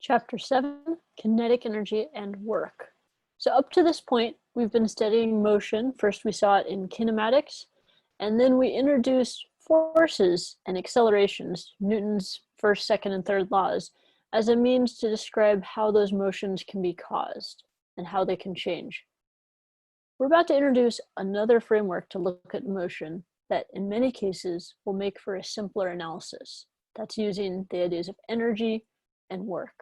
Chapter 7, Kinetic Energy and Work. So up to this point, we've been studying motion. First we saw it in kinematics, and then we introduced forces and accelerations, Newton's first, second, and third laws, as a means to describe how those motions can be caused and how they can change. We're about to introduce another framework to look at motion that in many cases will make for a simpler analysis. That's using the ideas of energy and work.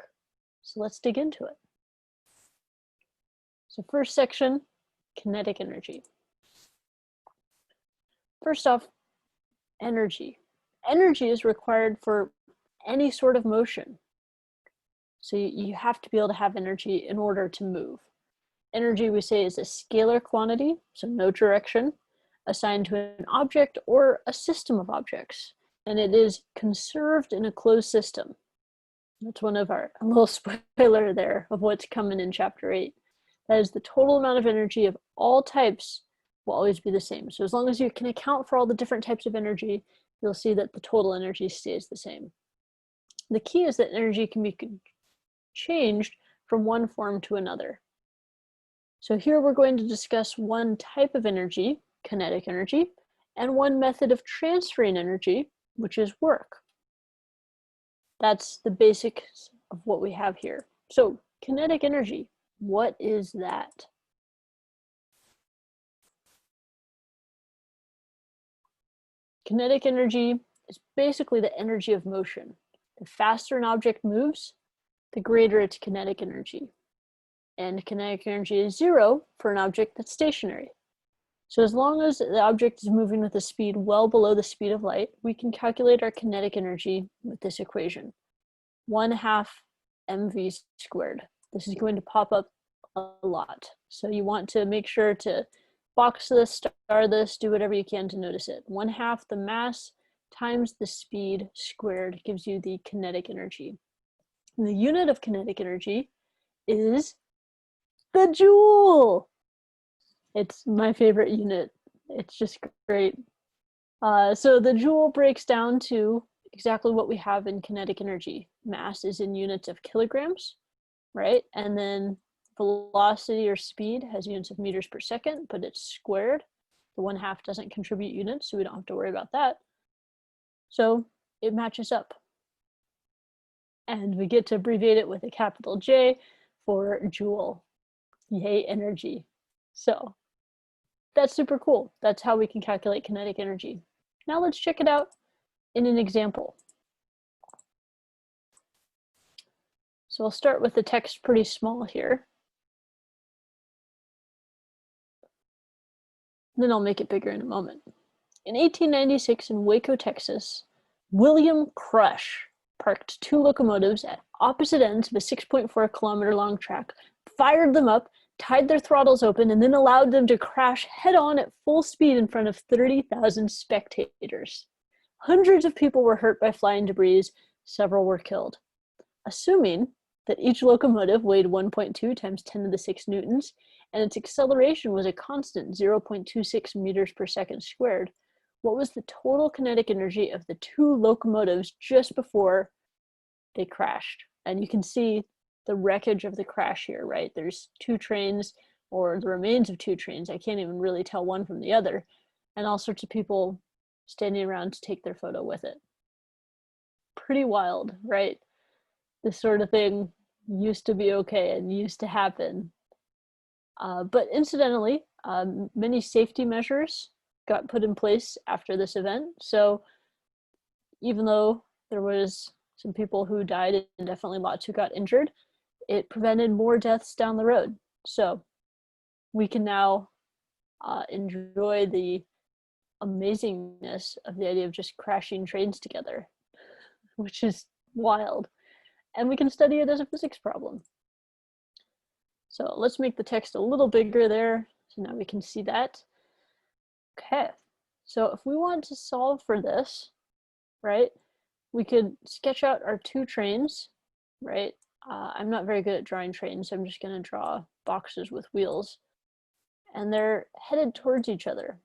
So let's dig into it. So first section, kinetic energy. First off, energy. Energy is required for any sort of motion. So you have to be able to have energy in order to move. Energy, we say, is a scalar quantity, so no direction, assigned to an object or a system of objects, and it is conserved in a closed system. That's one of our, a little spoiler there of what's coming in chapter 8. That is, the total amount of energy of all types will always be the same. So as long as you can account for all the different types of energy, you'll see that the total energy stays the same. The key is that energy can be changed from one form to another. So here we're going to discuss one type of energy, kinetic energy, and one method of transferring energy, which is work. That's the basics of what we have here. So kinetic energy, what is that? Kinetic energy is basically the energy of motion. The faster an object moves, the greater its kinetic energy. And kinetic energy is 0 for an object that's stationary. So as long as the object is moving with a speed well below the speed of light, we can calculate our kinetic energy with this equation, 1/2 mv squared. This is going to pop up a lot. So you want to make sure to box this, star this, do whatever you can to notice it. 1/2 the mass times the speed squared gives you the kinetic energy. And the unit of kinetic energy is the joule. It's my favorite unit. It's just great. So the joule breaks down to exactly what we have in kinetic energy. Mass is in units of kilograms, right? And then velocity or speed has units of meters per second, but it's squared. The 1/2 doesn't contribute units, so we don't have to worry about that. So it matches up. And we get to abbreviate it with a capital J for joule. Yay, energy. So that's super cool. That's how we can calculate kinetic energy. Now let's check it out in an example. So I'll start with the text pretty small here. Then I'll make it bigger in a moment. In 1896 in Waco, Texas, William Crush parked 2 locomotives at opposite ends of a 6.4 kilometer long track, fired them up, tied their throttles open, and then allowed them to crash head-on at full speed in front of 30,000 spectators. Hundreds of people were hurt by flying debris, several were killed. Assuming that each locomotive weighed 1.2 times 10 to the 6 newtons, and its acceleration was a constant 0.26 meters per second squared, what was the total kinetic energy of the 2 locomotives just before they crashed? And you can see the wreckage of the crash here, right? There's 2 trains, or the remains of 2 trains. I can't even really tell one from the other, and all sorts of people standing around to take their photo with it. Pretty wild, right? This sort of thing used to be okay and used to happen. But incidentally, many safety measures got put in place after this event. So even though there was some people who died and definitely lots who got injured, it prevented more deaths down the road. So we can now enjoy the amazingness of the idea of just crashing trains together, which is wild. And we can study it as a physics problem. So let's make the text a little bigger there. So now we can see that. Okay, so if we want to solve for this, right, we could sketch out our 2 trains, right? I'm not very good at drawing trains, so I'm just going to draw boxes with wheels. And they're headed towards each other.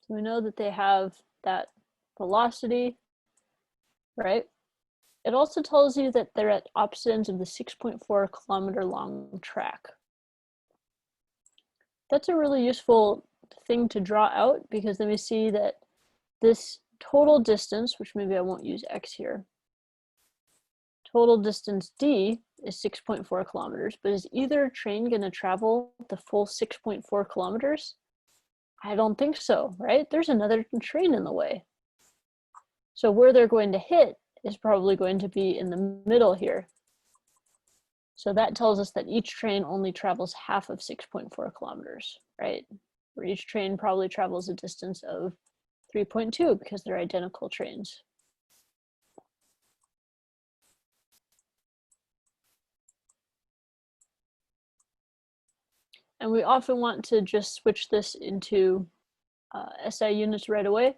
So we know that they have that velocity, right? It also tells you that they're at opposite ends of the 6.4 kilometer long track. That's a really useful thing to draw out, because then we see that this total distance, which maybe I won't use x here, total distance d is 6.4 kilometers, but is either train going to travel the full 6.4 kilometers? I don't think so, right? There's another train in the way. So where they're going to hit is probably going to be in the middle here. So that tells us that each train only travels half of 6.4 kilometers, right? Where each train probably travels a distance of 3.2 because they're identical trains. And we often want to just switch this into SI units right away.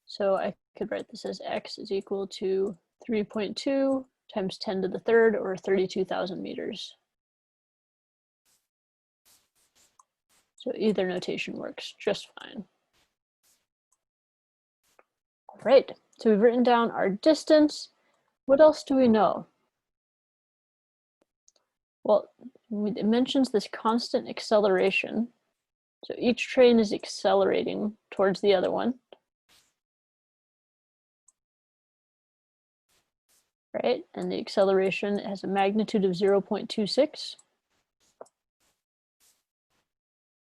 So I could write this as x is equal to 3.2 times 10 to the third, or 32,000 meters. So either notation works just fine. All right, so we've written down our distance. What else do we know? Well, it mentions this constant acceleration. So each train is accelerating towards the other one. Right, and the acceleration has a magnitude of 0.26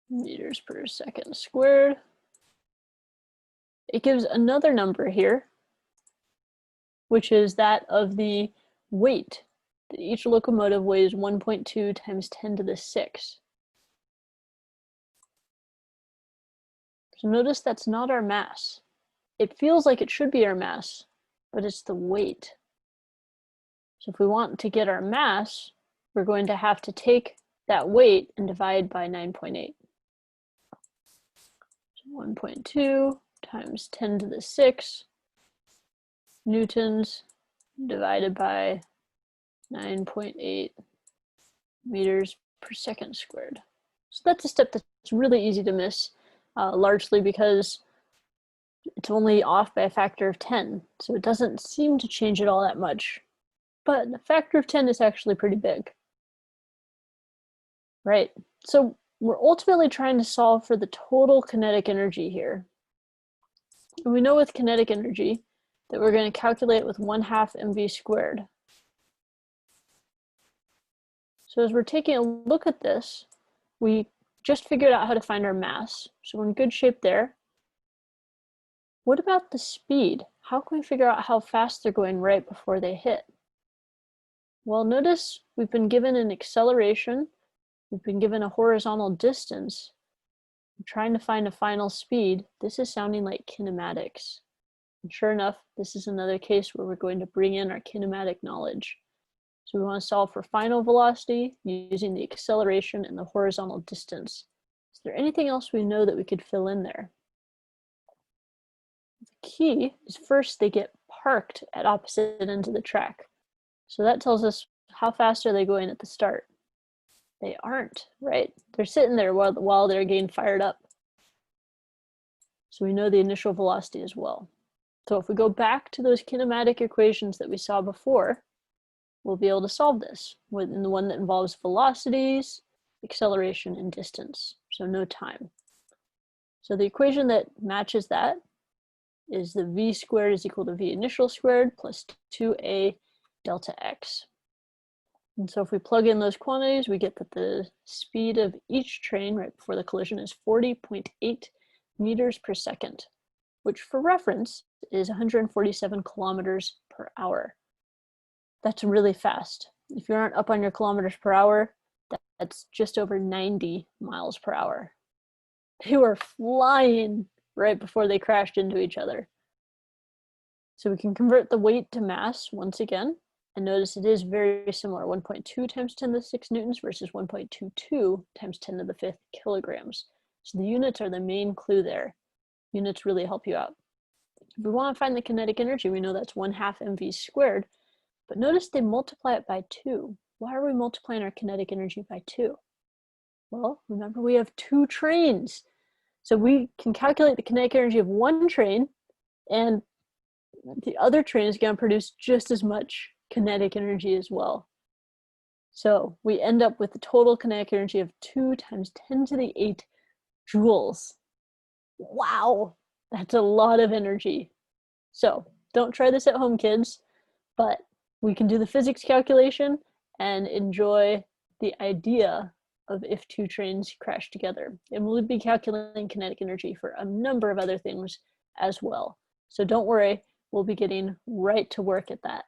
meters per second squared. It gives another number here, which is that of the weight. That each locomotive weighs 1.2 times 10 to the 6. So notice that's not our mass. It feels like it should be our mass, but it's the weight. So if we want to get our mass, we're going to have to take that weight and divide by 9.8. So 1.2 times 10 to the 6 newtons divided by 9.8 meters per second squared. So that's a step that's really easy to miss, largely because it's only off by a factor of 10. So it doesn't seem to change it all that much. But a factor of 10 is actually pretty big. Right, so we're ultimately trying to solve for the total kinetic energy here. And we know with kinetic energy that we're going to calculate with 1/2 mv squared. So as we're taking a look at this, we just figured out how to find our mass. So we're in good shape there. What about the speed? How can we figure out how fast they're going right before they hit? Well, notice we've been given an acceleration, we've been given a horizontal distance. I'm trying to find a final speed. This is sounding like kinematics. And sure enough, this is another case where we're going to bring in our kinematic knowledge. So we want to solve for final velocity using the acceleration and the horizontal distance. Is there anything else we know that we could fill in there? The key is first they get parked at opposite ends of the track. So that tells us how fast are they going at the start. They aren't, right? They're sitting there while they're getting fired up. So we know the initial velocity as well. So if we go back to those kinematic equations that we saw before, we'll be able to solve this within the one that involves velocities, acceleration, and distance, so no time. So the equation that matches that is the v squared is equal to v initial squared plus 2a delta x. And so if we plug in those quantities, we get that the speed of each train right before the collision is 40.8 meters per second, which for reference is 147 kilometers per hour. That's really fast. If you aren't up on your kilometers per hour, that's just over 90 miles per hour. They were flying right before they crashed into each other. So we can convert the weight to mass once again, and notice it is very similar, 1.2 times 10 to the 6 newtons versus 1.22 times 10 to the 5th kilograms. So the units are the main clue there. Units really help you out. If we want to find the kinetic energy, we know that's 1/2 mv squared, but notice they multiply it by 2. Why are we multiplying our kinetic energy by 2? Well, remember we have 2 trains. So we can calculate the kinetic energy of one train and the other train is going to produce just as much kinetic energy as well. So we end up with a total kinetic energy of 2 times 10 to the 8 joules. Wow, that's a lot of energy. So don't try this at home, kids, but we can do the physics calculation and enjoy the idea of if two trains crash together. And we'll be calculating kinetic energy for a number of other things as well. So don't worry, we'll be getting right to work at that.